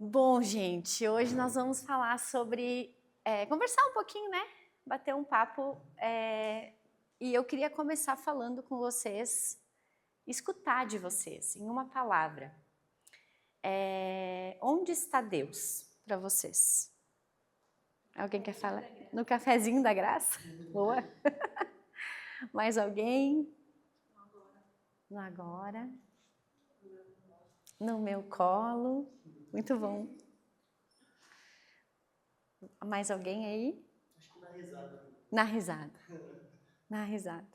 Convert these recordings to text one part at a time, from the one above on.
Bom, gente, hoje nós vamos falar sobre, conversar um pouquinho, né? Bater um papo. E eu queria começar falando com vocês, escutar de vocês, em uma palavra. Onde está Deus para vocês? Alguém quer falar? No cafezinho da graça? Boa. Mais alguém? No agora. No meu colo. Muito bom. Mais alguém aí? Acho que na risada. Na risada. Na risada.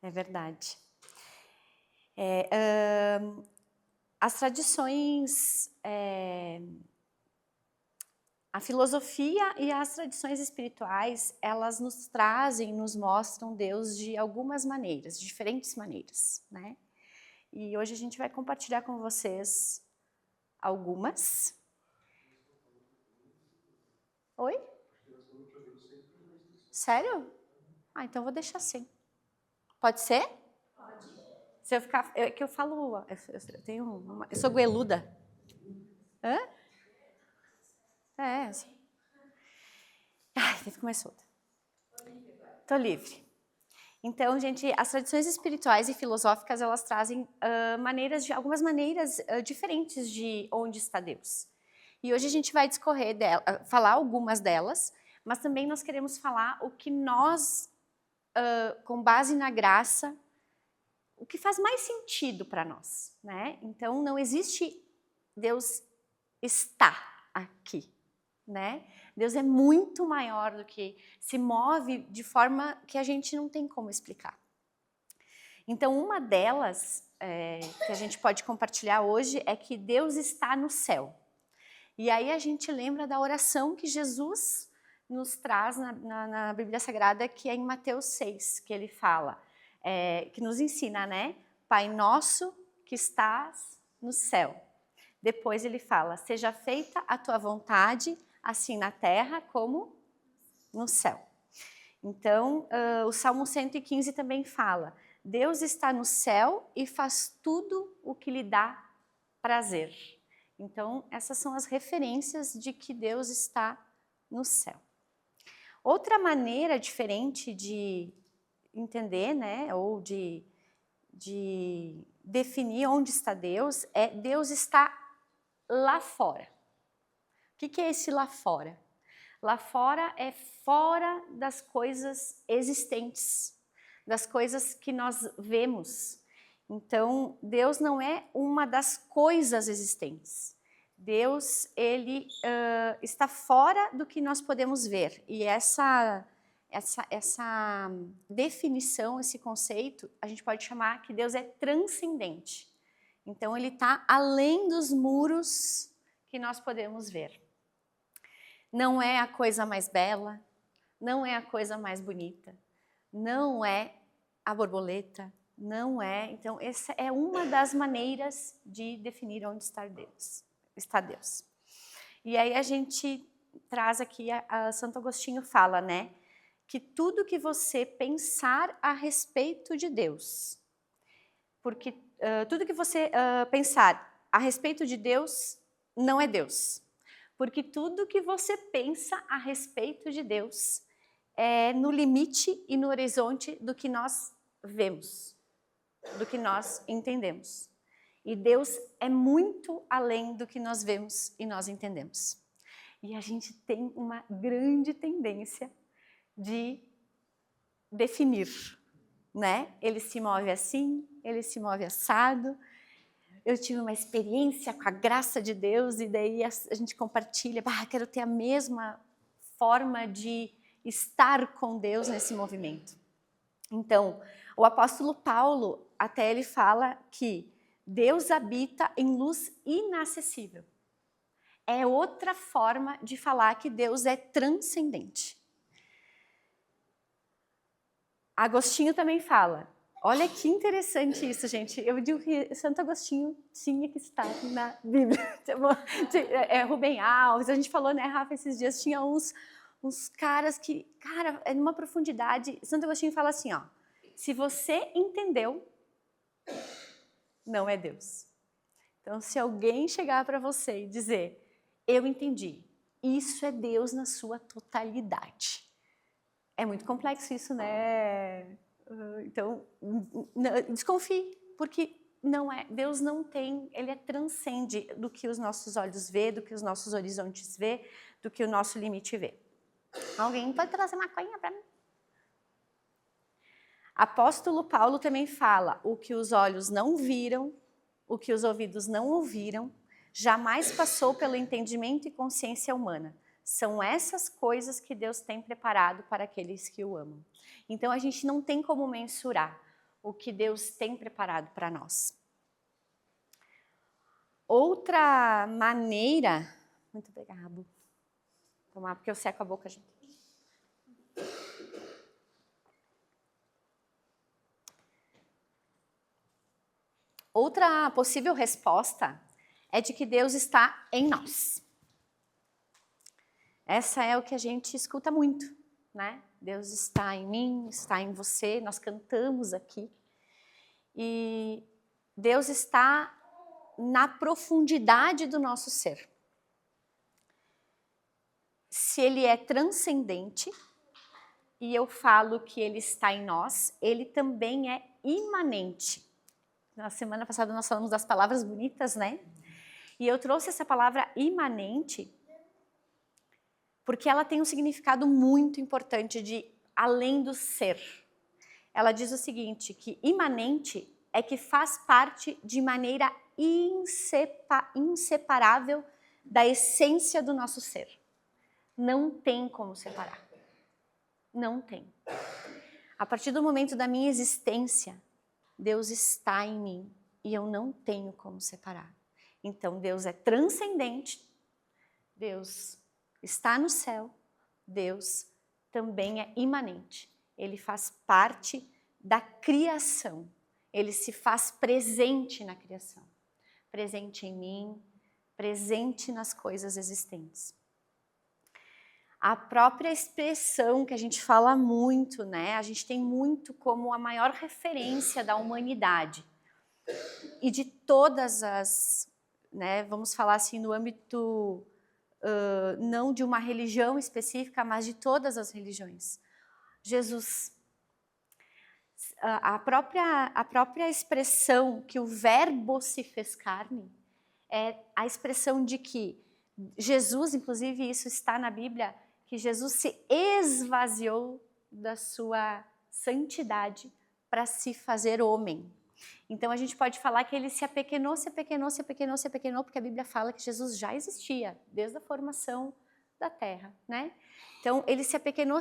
É verdade. As tradições, a filosofia e as tradições espirituais, elas nos trazem, nos mostram Deus de algumas maneiras, de diferentes maneiras, né? E hoje a gente vai compartilhar com vocês algumas. Oi? Sério? Ah, então vou deixar assim. Pode ser? Pode. Se eu ficar, que eu falo, eu sou goeluda. Hã? Ai, teve que comer solta. Tô livre. Então, gente, as tradições espirituais e filosóficas, elas trazem algumas maneiras diferentes de onde está Deus. E hoje a gente vai discorrer falar algumas delas, mas também nós queremos falar o que nós, com base na graça, o que faz mais sentido para nós, né? Então, não existe Deus está aqui, né? Deus é muito maior do que se move de forma que a gente não tem como explicar. Então, uma delas que a gente pode compartilhar hoje é que Deus está no céu. E aí a gente lembra da oração que Jesus nos traz na Bíblia Sagrada, que é em Mateus 6, que ele fala, que nos ensina, né? Pai nosso que estás no céu. Depois ele fala, seja feita a tua vontade, assim na terra como no céu. Então, o Salmo 115 também fala, Deus está no céu e faz tudo o que lhe dá prazer. Então, essas são as referências de que Deus está no céu. Outra maneira diferente de entender, né, ou de definir onde está Deus, é Deus está lá fora. O que é esse lá fora? Lá fora é fora das coisas existentes, das coisas que nós vemos. Então, Deus não é uma das coisas existentes. Deus, ele está fora do que nós podemos ver. E essa definição, esse conceito, a gente pode chamar que Deus é transcendente. Então, ele está além dos muros que nós podemos ver. Não é a coisa mais bela, não é a coisa mais bonita, não é a borboleta, não é. Então, essa é uma das maneiras de definir onde está Deus. E aí a gente traz aqui, Santo Agostinho fala, né, que tudo que você pensar a respeito de Deus, porque tudo que você pensar a respeito de Deus não é Deus. Porque tudo que você pensa a respeito de Deus é no limite e no horizonte do que nós vemos, do que nós entendemos. E Deus é muito além do que nós vemos e nós entendemos. E a gente tem uma grande tendência de definir, né? Ele se move assim, ele se move assado. Eu tive uma experiência com a graça de Deus e daí a gente compartilha, quero ter a mesma forma de estar com Deus nesse movimento. Então, o apóstolo Paulo, até ele fala que Deus habita em luz inacessível. É outra forma de falar que Deus é transcendente. Agostinho também fala, olha que interessante isso, gente. Eu digo que Santo Agostinho tinha que estar na Bíblia. Rubem Alves, a gente falou, né, Rafa, esses dias, tinha uns caras que, é numa profundidade. Santo Agostinho fala assim, ó, se você entendeu, não é Deus. Então, se alguém chegar para você e dizer, eu entendi, isso é Deus na sua totalidade. É muito complexo isso, né? Então, desconfie, porque não é, Deus não tem, ele transcende do que os nossos olhos vê, do que os nossos horizontes vê, do que o nosso limite vê. Alguém pode trazer maconha para mim? Apóstolo Paulo também fala, o que os olhos não viram, o que os ouvidos não ouviram, jamais passou pelo entendimento e consciência humana. São essas coisas que Deus tem preparado para aqueles que o amam. Então a gente não tem como mensurar o que Deus tem preparado para nós. Outra maneira... Muito obrigada. Vou tomar porque eu seco a boca, gente. Outra possível resposta é de que Deus está em nós. Essa é o que a gente escuta muito, né? Deus está em mim, está em você, nós cantamos aqui. E Deus está na profundidade do nosso ser. Se Ele é transcendente, e eu falo que Ele está em nós, Ele também é imanente. Na semana passada nós falamos das palavras bonitas, né? E eu trouxe essa palavra imanente porque ela tem um significado muito importante de além do ser. Ela diz o seguinte, que imanente é que faz parte de maneira inseparável da essência do nosso ser. Não tem como separar. Não tem. A partir do momento da minha existência, Deus está em mim e eu não tenho como separar. Então Deus é transcendente, Deus está no céu, Deus também é imanente. Ele faz parte da criação, ele se faz presente na criação, presente em mim, presente nas coisas existentes. A própria expressão que a gente fala muito, né? A gente tem muito como a maior referência da humanidade e de todas as, né? Vamos falar assim no âmbito não de uma religião específica, mas de todas as religiões. Jesus, a própria expressão que o verbo se fez carne é a expressão de que Jesus, inclusive isso está na Bíblia, que Jesus se esvaziou da sua santidade para se fazer homem. Então a gente pode falar que ele se apequenou, porque a Bíblia fala que Jesus já existia desde a formação da terra, né? Então ele se apequenou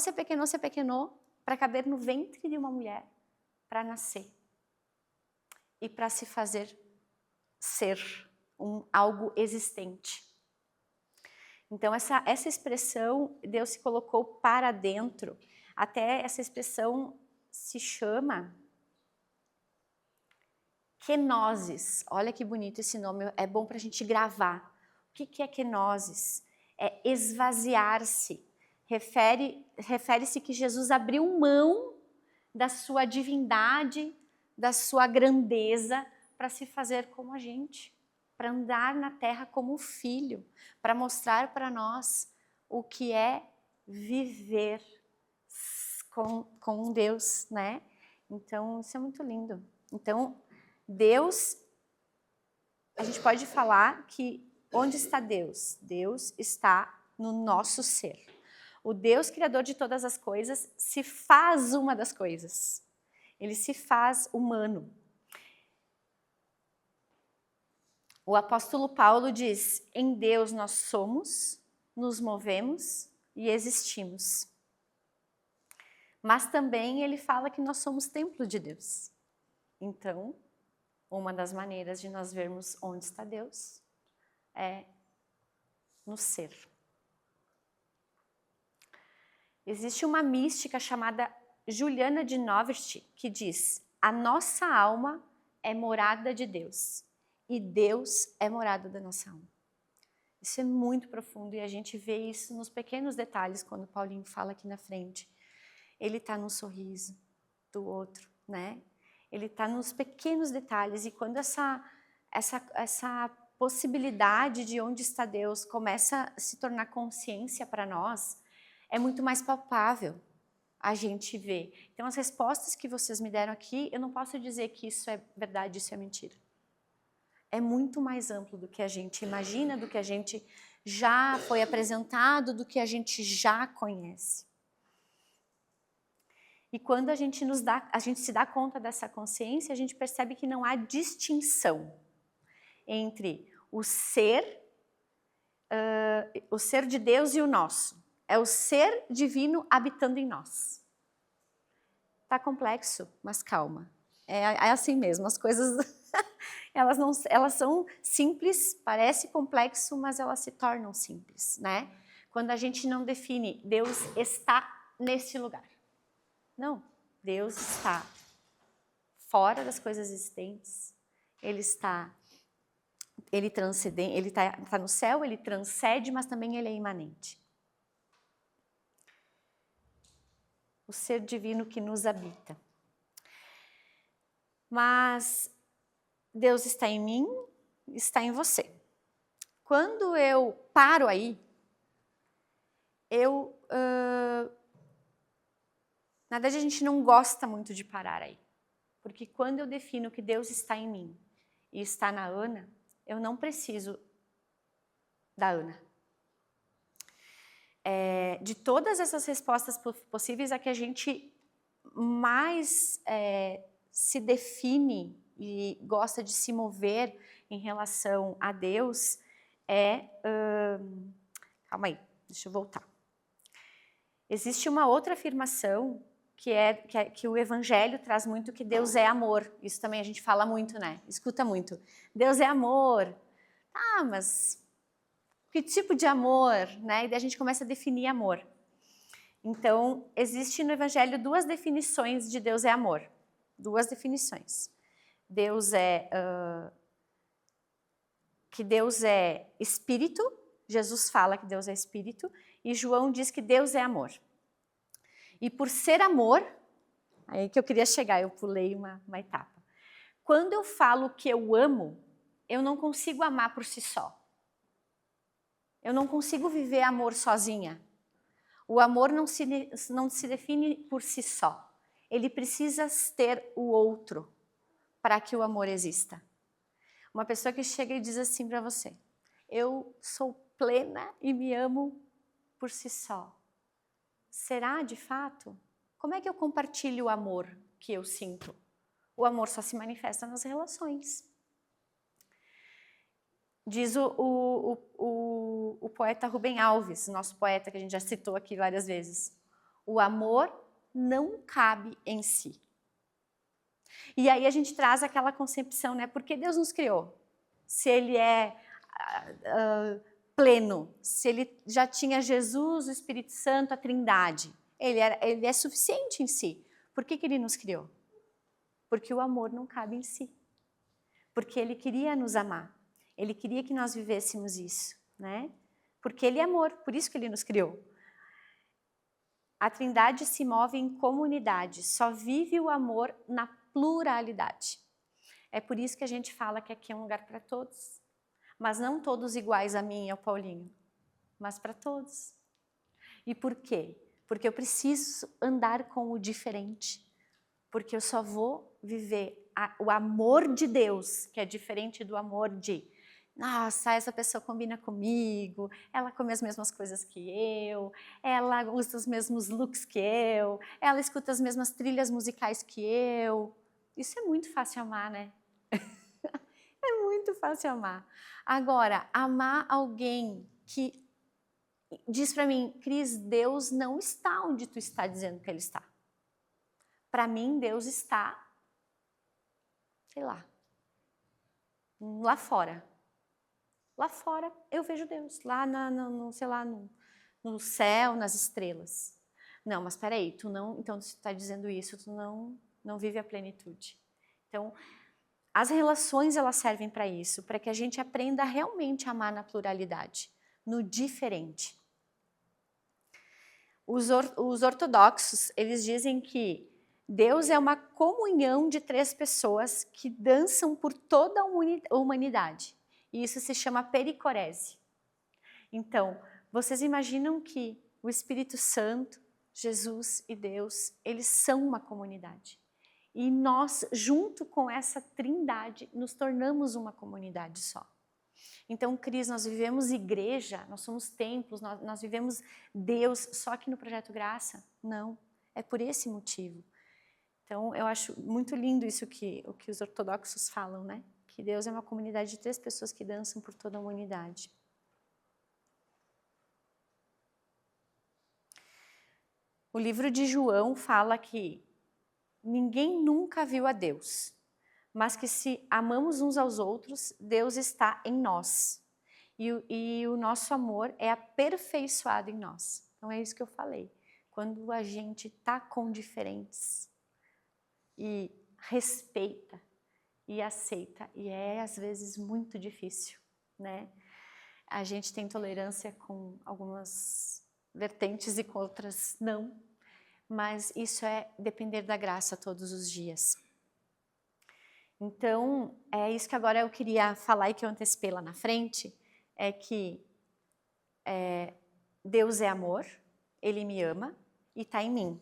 para caber no ventre de uma mulher, para nascer e para se fazer ser algo existente. Então essa expressão, Deus se colocou para dentro, até essa expressão se chama kenosis. Olha que bonito esse nome, é bom para a gente gravar. O que é kenosis? É esvaziar-se. Refere-se que Jesus abriu mão da sua divindade, da sua grandeza, para se fazer como a gente, para andar na terra como filho, para mostrar para nós o que é viver com Deus, né? Então, isso é muito lindo. Então, Deus, a gente pode falar que onde está Deus? Deus está no nosso ser. O Deus criador de todas as coisas se faz uma das coisas. Ele se faz humano. O apóstolo Paulo diz, em Deus nós somos, nos movemos e existimos. Mas também ele fala que nós somos templo de Deus. Então, uma das maneiras de nós vermos onde está Deus é no ser. Existe uma mística chamada Juliana de Novist que diz: a nossa alma é morada de Deus e Deus é morada da nossa alma. Isso é muito profundo e a gente vê isso nos pequenos detalhes quando Paulinho fala aqui na frente. Ele está no sorriso do outro, né? Ele está nos pequenos detalhes e quando essa possibilidade de onde está Deus começa a se tornar consciência para nós, é muito mais palpável a gente ver. Então, as respostas que vocês me deram aqui, eu não posso dizer que isso é verdade, isso é mentira. É muito mais amplo do que a gente imagina, do que a gente já foi apresentado, do que a gente já conhece. E quando a gente se dá conta dessa consciência, a gente percebe que não há distinção entre o ser de Deus e o nosso. É o ser divino habitando em nós. Tá complexo, mas calma. É assim mesmo, as coisas elas são simples, parece complexo, mas elas se tornam simples, né? Quando a gente não define, Deus está nesse lugar. Não, Deus está fora das coisas existentes. Ele está no céu, ele transcende, mas também ele é imanente. O ser divino que nos habita. Mas Deus está em mim, está em você. Quando eu paro aí, na verdade, a gente não gosta muito de parar aí. Porque quando eu defino que Deus está em mim e está na Ana, eu não preciso da Ana. De todas essas respostas possíveis, a que a gente mais se define e gosta de se mover em relação a Deus calma aí, deixa eu voltar. Existe uma outra afirmação que o Evangelho traz muito, que Deus é amor. Isso também a gente fala muito, né? Escuta muito. Deus é amor. Ah, mas que tipo de amor, né? E daí a gente começa a definir amor. Então, existe no Evangelho duas definições de Deus é amor. Duas definições. Que Deus é espírito. Jesus fala que Deus é espírito. E João diz que Deus é amor. E por ser amor, aí que eu queria chegar, eu pulei uma etapa. Quando eu falo que eu amo, eu não consigo amar por si só. Eu não consigo viver amor sozinha. O amor não se define por si só. Ele precisa ter o outro para que o amor exista. Uma pessoa que chega e diz assim para você: eu sou plena e me amo por si só. Será de fato? Como é que eu compartilho o amor que eu sinto? O amor só se manifesta nas relações. Diz o poeta Rubem Alves, nosso poeta que a gente já citou aqui várias vezes. O amor não cabe em si. E aí a gente traz aquela concepção, né? Por que Deus nos criou? Se ele é pleno, se ele já tinha Jesus, o Espírito Santo, a Trindade, ele é suficiente em si. Por que ele nos criou? Porque o amor não cabe em si. Porque ele queria nos amar. Ele queria que nós vivêssemos isso, né? Porque ele é amor, por isso que ele nos criou. A Trindade se move em comunidade, só vive o amor na pluralidade. É por isso que a gente fala que aqui é um lugar para todos. Mas não todos iguais a mim e ao Paulinho, mas para todos. E por quê? Porque eu preciso andar com o diferente. Porque eu só vou viver o amor de Deus, que é diferente do amor de nossa, essa pessoa combina comigo, ela come as mesmas coisas que eu, ela usa os mesmos looks que eu, ela escuta as mesmas trilhas musicais que eu. Isso é muito fácil amar, né? É muito fácil amar. Agora, amar alguém que diz para mim, Cris, Deus não está onde tu está dizendo que Ele está. Para mim, Deus está, sei lá fora. Lá fora eu vejo Deus, lá no céu, nas estrelas. Não, mas espera aí, então você está dizendo isso, tu não vive a plenitude. Então, as relações elas servem para isso, para que a gente aprenda a realmente amar na pluralidade, no diferente. Os ortodoxos, eles dizem que Deus é uma comunhão de 3 pessoas que dançam por toda a humanidade. E isso se chama pericorese. Então, vocês imaginam que o Espírito Santo, Jesus e Deus, eles são uma comunidade. E nós, junto com essa trindade, nos tornamos uma comunidade só. Então, Cris, nós vivemos igreja, nós somos templos, nós vivemos Deus só que no Projeto Graça? Não, é por esse motivo. Então, eu acho muito lindo isso o que os ortodoxos falam, né? Que Deus é uma comunidade de 3 pessoas que dançam por toda a humanidade. O livro de João fala que ninguém nunca viu a Deus, mas que se amamos uns aos outros, Deus está em nós. E o nosso amor é aperfeiçoado em nós. Então é isso que eu falei. Quando a gente está com diferentes e respeita e aceita, e é às vezes muito difícil, né? A gente tem tolerância com algumas vertentes e com outras não, mas isso é depender da graça todos os dias. Então, é isso que agora eu queria falar e que eu antecipei lá na frente, é que Deus é amor, Ele me ama e está em mim.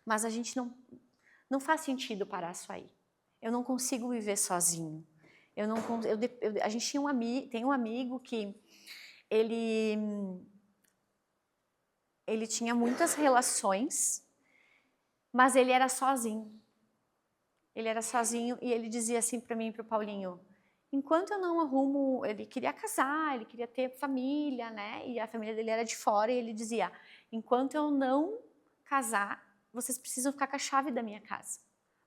Mas a gente não faz sentido parar só aí. Eu não consigo viver sozinho. A gente tem um amigo que ele tinha muitas relações, mas ele era sozinho. Ele era sozinho e ele dizia assim para mim e para o Paulinho, enquanto eu não arrumo, ele queria casar, ele queria ter família, né? E a família dele era de fora e ele dizia, enquanto eu não casar, vocês precisam ficar com a chave da minha casa.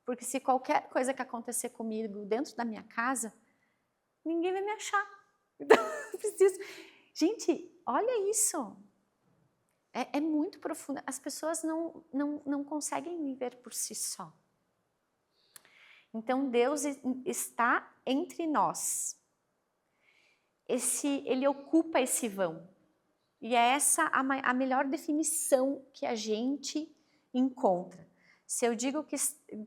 Porque se qualquer coisa que acontecer comigo dentro da minha casa, ninguém vai me achar. Então, eu preciso... Gente, olha isso. É muito profundo. As pessoas não conseguem viver por si só. Então, Deus está entre nós. Ele ocupa esse vão. E é essa a melhor definição que a gente encontra. Se eu digo que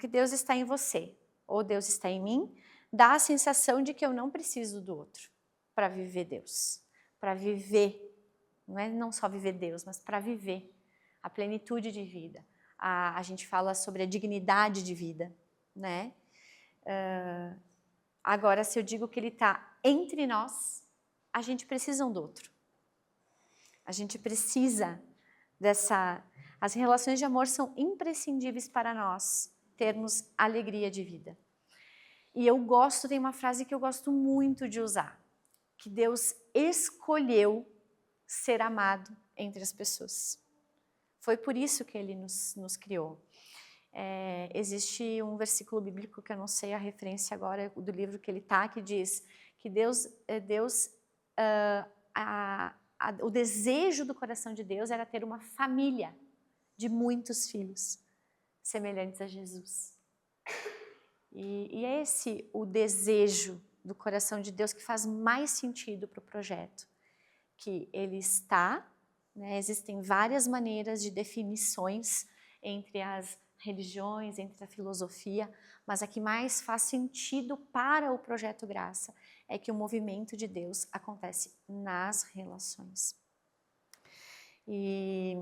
Deus está em você, ou Deus está em mim, dá a sensação de que eu não preciso do outro para viver Deus. Para viver, não só viver Deus, mas para viver a plenitude de vida. A gente fala sobre a dignidade de vida, né? Agora, se eu digo que Ele está entre nós, a gente precisa um do outro. A gente precisa dessa... As relações de amor são imprescindíveis para nós termos alegria de vida. E tem uma frase que eu gosto muito de usar, que Deus escolheu ser amado entre as pessoas. Foi por isso que Ele nos criou. Existe um versículo bíblico que eu não sei a referência agora do livro que ele está, que diz que o desejo do coração de Deus era ter uma família de muitos filhos semelhantes a Jesus. E é esse o desejo do coração de Deus que faz mais sentido para o projeto, que Ele está, né, existem várias maneiras de definições entre as religiões, entre a filosofia, mas a que mais faz sentido para o Projeto Graça é que o movimento de Deus acontece nas relações. E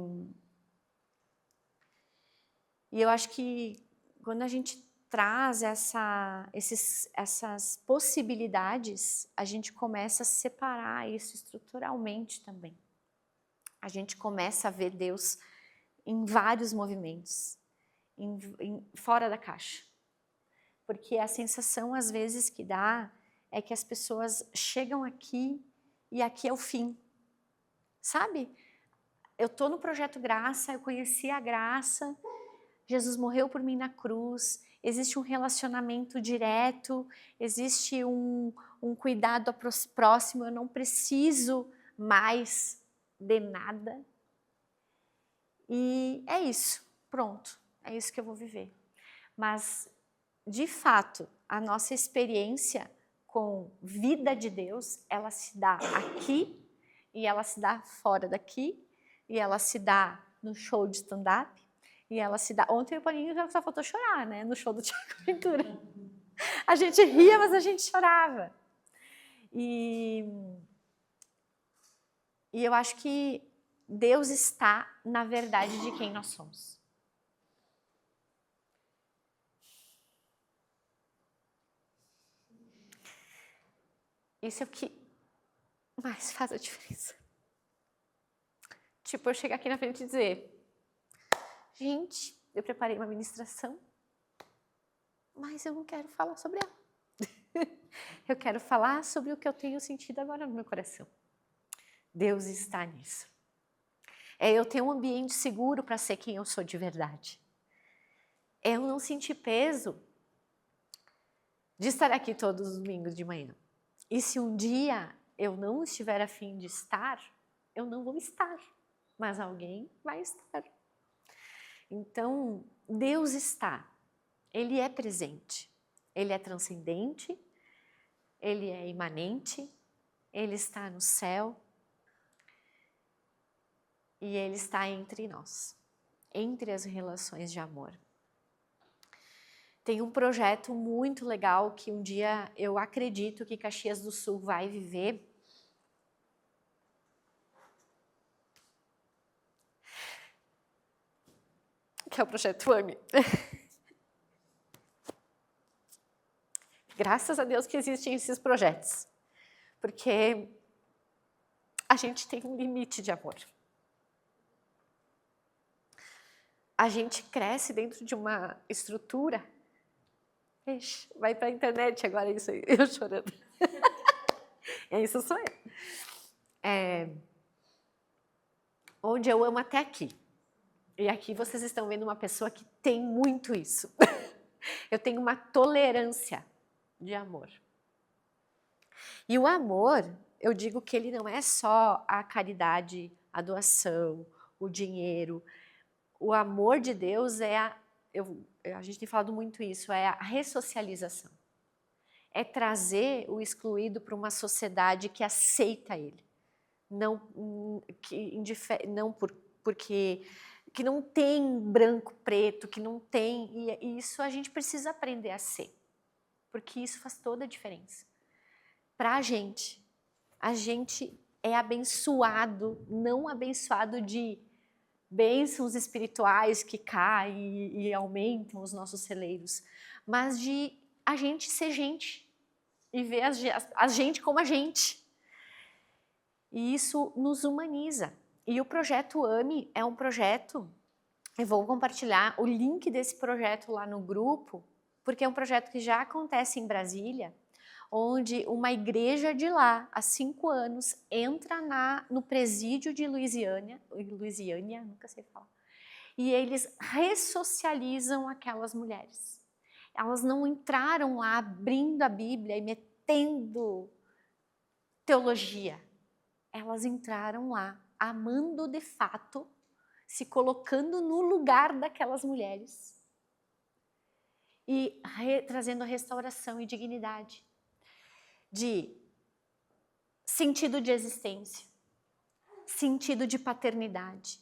eu acho que quando a gente traz essas possibilidades, a gente começa a separar isso estruturalmente também. A gente começa a ver Deus em vários movimentos. Fora da caixa, porque a sensação às vezes que dá é que as pessoas chegam aqui e aqui é o fim, sabe? Eu estou no Projeto Graça, eu conheci a graça, Jesus morreu por mim na cruz, existe um relacionamento direto, existe um cuidado próximo, eu não preciso mais de nada. E é isso, pronto. É isso que eu vou viver. Mas, de fato, a nossa experiência com vida de Deus, ela se dá aqui, e ela se dá fora daqui, e ela se dá no show de stand-up, E ela se dá... Ontem o Paulinho só faltou chorar, né? No show do Tiago Ventura. A gente ria, mas a gente chorava. E eu acho que Deus está na verdade de quem nós somos. Isso é o que mais faz a diferença. Tipo, eu chegar aqui na frente e dizer: gente, eu preparei uma ministração, mas eu não quero falar sobre ela. Eu quero falar sobre o que eu tenho sentido agora no meu coração. Deus está nisso. É eu ter um ambiente seguro para ser quem eu sou de verdade. É eu não sentir peso de estar aqui todos os domingos de manhã. E se um dia eu não estiver a fim de estar, eu não vou estar, mas alguém vai estar. Então, Deus está, Ele é presente, Ele é transcendente, Ele é imanente, Ele está no céu e Ele está entre nós, entre as relações de amor. Tem um projeto muito legal que um dia eu acredito que Caxias do Sul vai viver. Que é o projeto AME. Graças a Deus que existem esses projetos. Porque a gente tem um limite de amor. A gente cresce dentro de uma estrutura. Ixi, vai para a internet agora isso aí, eu chorando. Isso sou eu. Onde eu amo até aqui. E aqui vocês estão vendo uma pessoa que tem muito isso. Eu tenho uma tolerância de amor. E o amor, eu digo que ele não é só a caridade, a doação, o dinheiro. O amor de Deus é a gente tem falado muito isso, é a ressocialização. É trazer o excluído para uma sociedade que aceita ele. Porque que não tem branco, preto, que não tem... E isso a gente precisa aprender a ser. Porque isso faz toda a diferença. Para a gente é abençoado, não abençoado de bênçãos espirituais que caem e aumentam os nossos celeiros, mas de a gente ser gente e ver a gente como a gente. E isso nos humaniza. E o projeto AME é um projeto, eu vou compartilhar o link desse projeto lá no grupo, porque é um projeto que já acontece em Brasília, onde uma igreja de lá, há 5 anos, entra no presídio de Luisiânia, nunca sei falar, e eles ressocializam aquelas mulheres. Elas não entraram lá abrindo a Bíblia e metendo teologia. Elas entraram lá amando de fato, se colocando no lugar daquelas mulheres e trazendo restauração e dignidade, de sentido de existência, sentido de paternidade,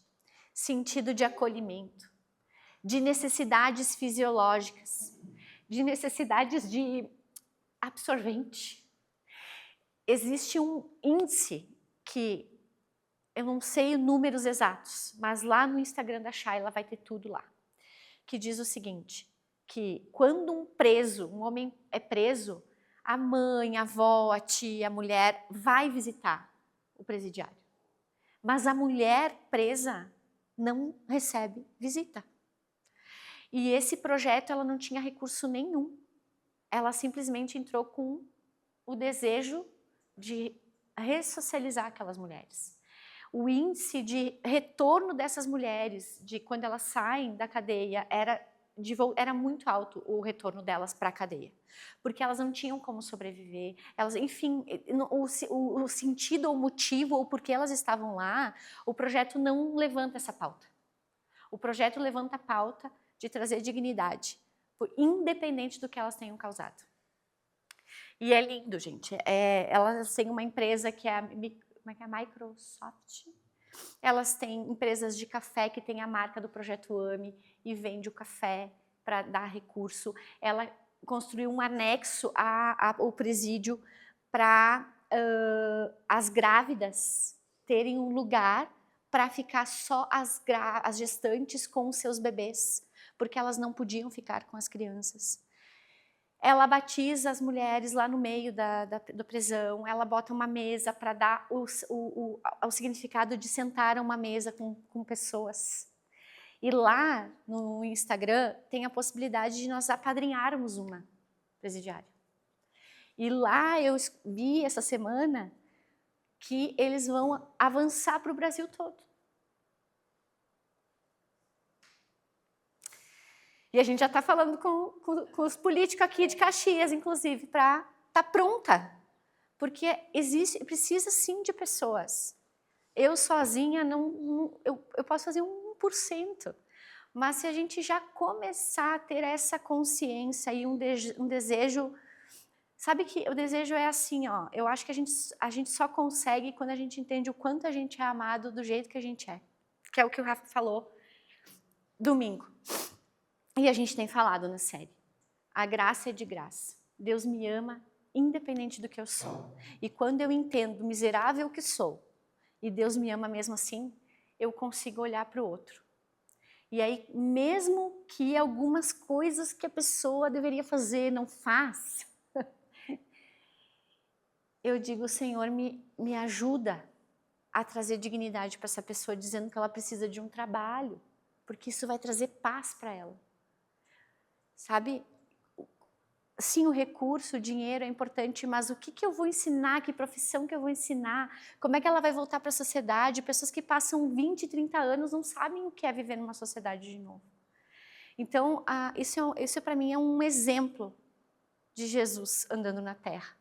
sentido de acolhimento, de necessidades fisiológicas, de necessidades de absorvente. Existe um índice que eu não sei números exatos, mas lá no Instagram da Shayla vai ter tudo lá, que diz o seguinte, que quando um homem é preso, a mãe, a avó, a tia, a mulher vai visitar o presidiário. Mas a mulher presa não recebe visita. E esse projeto ela não tinha recurso nenhum. Ela simplesmente entrou com o desejo de ressocializar aquelas mulheres. O índice de retorno dessas mulheres, de quando elas saem da cadeia, era muito alto o retorno delas para a cadeia, porque elas não tinham como sobreviver, enfim, o sentido ou motivo ou porque elas estavam lá, o projeto não levanta essa pauta. O projeto levanta a pauta de trazer dignidade, independente do que elas tenham causado. E é lindo, gente. Elas têm uma empresa que é a Microsoft, Elas têm empresas de café que têm a marca do Projeto AME e vende o café para dar recurso. Ela construiu um anexo ao presídio para as grávidas terem um lugar para ficar só as gestantes com os seus bebês, porque elas não podiam ficar com as crianças. Ela batiza as mulheres lá no meio da prisão, ela bota uma mesa para dar o significado de sentar a uma mesa com pessoas. E lá no Instagram tem a possibilidade de nós apadrinharmos uma presidiária. E lá eu vi essa semana que eles vão avançar para o Brasil todo. E a gente já está falando com os políticos aqui de Caxias, inclusive, para estar pronta. Porque precisa sim de pessoas. Eu sozinha, eu posso fazer 1%. Mas se a gente já começar a ter essa consciência e um desejo... Sabe que o desejo é assim, ó. Eu acho que a gente só consegue quando a gente entende o quanto a gente é amado do jeito que a gente é. Que é o que o Rafa falou domingo. E a gente tem falado na série. A graça é de graça. Deus me ama independente do que eu sou. E quando eu entendo o miserável que sou, e Deus me ama mesmo assim, eu consigo olhar para o outro. E aí, mesmo que algumas coisas que a pessoa deveria fazer não faz, eu digo, Senhor, me ajuda a trazer dignidade para essa pessoa, dizendo que ela precisa de um trabalho, porque isso vai trazer paz para ela. Sabe? Sim, o recurso, o dinheiro é importante, mas o que eu vou ensinar, que profissão que eu vou ensinar, como é que ela vai voltar para a sociedade? Pessoas que passam 20, 30 anos não sabem o que é viver numa sociedade de novo. Então, isso para mim é um exemplo de Jesus andando na Terra.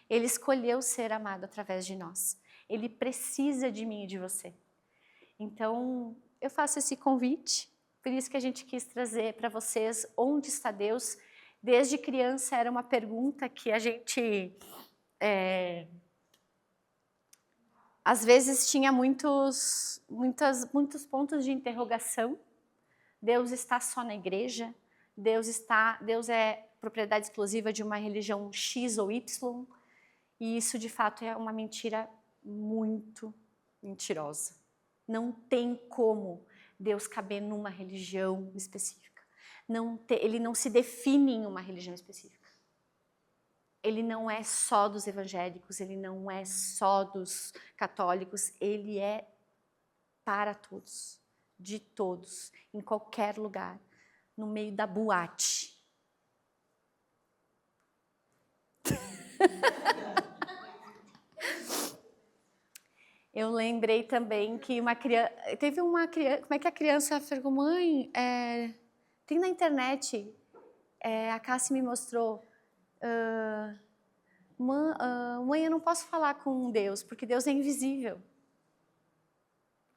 Ele escolheu ser amado através de nós. Ele precisa de mim e de você. Então, eu faço esse convite, por isso que a gente quis trazer para vocês onde está Deus. Desde criança era uma pergunta que a gente, às vezes, tinha muitos pontos de interrogação. Deus está só na igreja? Deus é propriedade exclusiva de uma religião X ou Y? E isso, de fato, é uma mentira muito mentirosa. Não tem como Deus caber numa religião específica. Ele não se define em uma religião específica. Ele não é só dos evangélicos, ele não é só dos católicos, ele é para todos, de todos, em qualquer lugar, no meio da boate. Eu lembrei também que teve uma criança, como é que a criança falou, mãe, tem na internet, a Cassie me mostrou, mãe, eu não posso falar com Deus, porque Deus é invisível.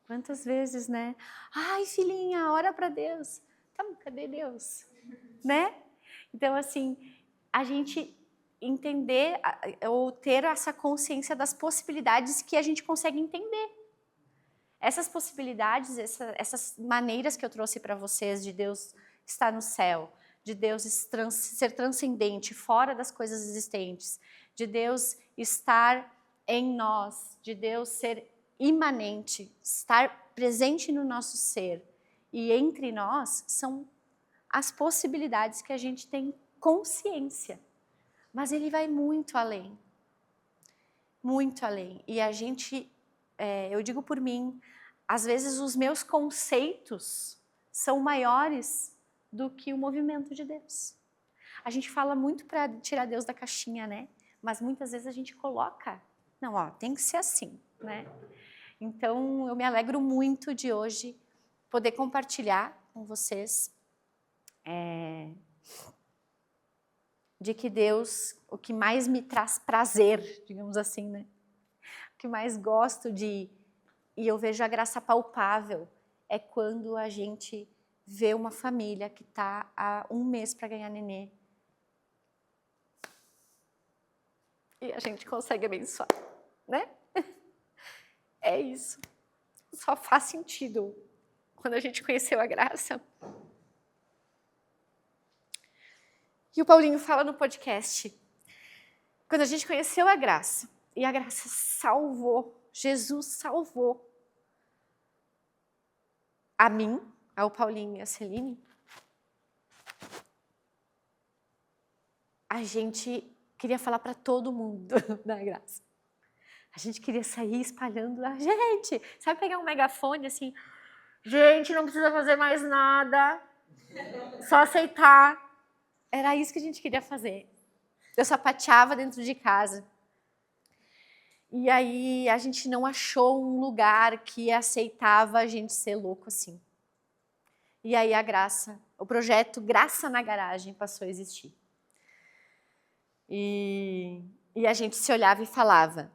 Quantas vezes, né? Ai, filhinha, ora para Deus. Tá, cadê Deus? Né? Então, assim, a gente entender ou ter essa consciência das possibilidades que a gente consegue entender. Essas possibilidades, essas maneiras que eu trouxe para vocês de Deus estar no céu, de Deus ser transcendente, fora das coisas existentes, de Deus estar em nós, de Deus ser imanente, estar presente no nosso ser e entre nós, são as possibilidades que a gente tem consciência. Mas ele vai muito além. Muito além. E a gente, eu digo por mim, às vezes os meus conceitos são maiores do que o movimento de Deus. A gente fala muito para tirar Deus da caixinha, né? Mas muitas vezes a gente coloca, não, ó, tem que ser assim, né? Então, eu me alegro muito de hoje poder compartilhar com vocês de que Deus, o que mais me traz prazer, digamos assim, né? O que mais gosto e eu vejo a graça palpável, é quando a gente vê uma família que está há 1 mês para ganhar nenê. E a gente consegue abençoar, né? É isso. só faz sentido quando a gente conheceu a graça. E o Paulinho fala no podcast, quando a gente conheceu a graça, e a graça salvou, Jesus salvou a mim, ao Paulinho e a Celine, a gente queria falar para todo mundo da graça. A gente queria sair espalhando a gente. Sabe pegar um megafone assim, gente, não precisa fazer mais nada, só aceitar. Era isso que a gente queria fazer. Eu sapateava dentro de casa. E aí a gente não achou um lugar que aceitava a gente ser louco assim. E aí a graça, o projeto Graça na Garagem passou a existir. E a gente se olhava e falava,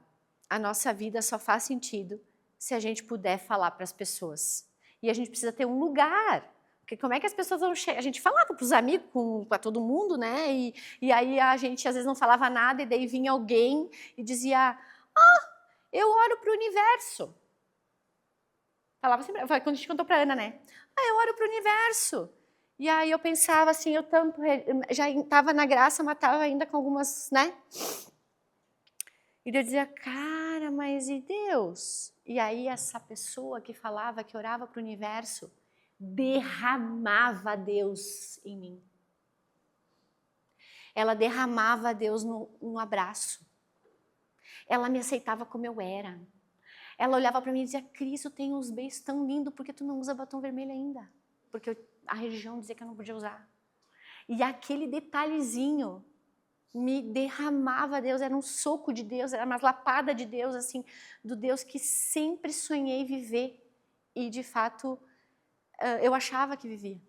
a nossa vida só faz sentido se a gente puder falar para as pessoas. E a gente precisa ter um lugar. Porque como é que as pessoas vão chegar? A gente falava para os amigos, para todo mundo, né? E aí a gente às vezes não falava nada e daí vinha alguém e dizia, eu oro para o universo. Falava sempre, quando a gente contou para a Ana, né? Eu oro para o universo. E aí eu pensava assim, eu tanto já estava na graça, mas estava ainda com algumas, né? E eu dizia, cara, mas e Deus? E aí essa pessoa que falava, que orava para o universo, derramava Deus em mim. Ela derramava Deus num abraço. Ela me aceitava como eu era. Ela olhava para mim e dizia, Cris, eu tenho uns beijos tão lindos, por que tu não usa batom vermelho ainda? Porque a religião dizia que eu não podia usar. E aquele detalhezinho me derramava Deus, era um soco de Deus, era uma lapada de Deus, assim, do Deus que sempre sonhei viver. E, de fato, eu achava que vivia.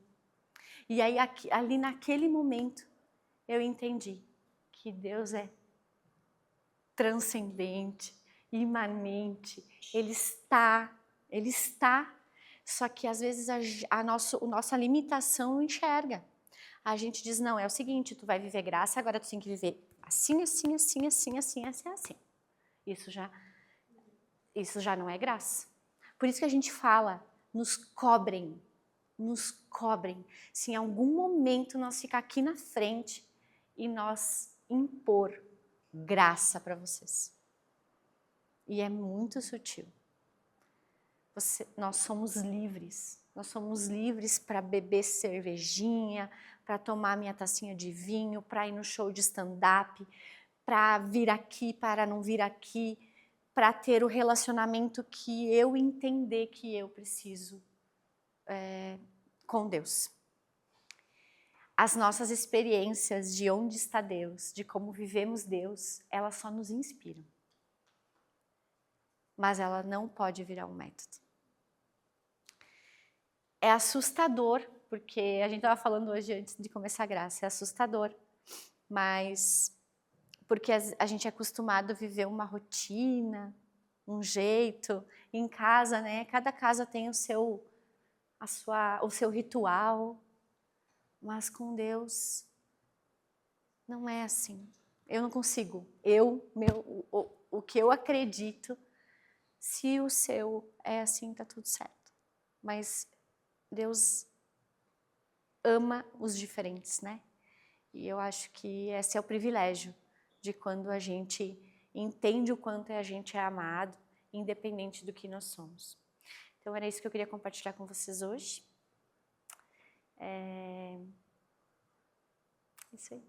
E aí, ali naquele momento, eu entendi que Deus é transcendente, imanente, Ele está, só que às vezes a nossa limitação não enxerga. A gente diz, não, é o seguinte, tu vai viver graça, agora tu tem que viver assim, assim, assim, assim, assim, assim, assim. Isso já não é graça. Por isso que a gente fala, nos cobrem. Se em algum momento nós ficar aqui na frente e nós impor graça para vocês. E é muito sutil. Nós somos livres. Nós somos livres para beber cervejinha, para tomar minha tacinha de vinho, para ir no show de stand-up, para vir aqui, para não vir aqui, para ter o relacionamento que eu entender que eu preciso com Deus. As nossas experiências de onde está Deus, de como vivemos Deus, elas só nos inspiram. Mas ela não pode virar um método. É assustador, porque a gente estava falando hoje antes de começar a graça, é assustador, mas porque a gente é acostumado a viver uma rotina, um jeito, em casa, né? Cada casa tem o seu ritual, mas com Deus não é assim. Eu não consigo. O que eu acredito, se o seu é assim, tá tudo certo. Mas Deus ama os diferentes, né? E eu acho que esse é o privilégio de quando a gente entende o quanto a gente é amado, independente do que nós somos. Então era isso que eu queria compartilhar com vocês hoje. Isso aí.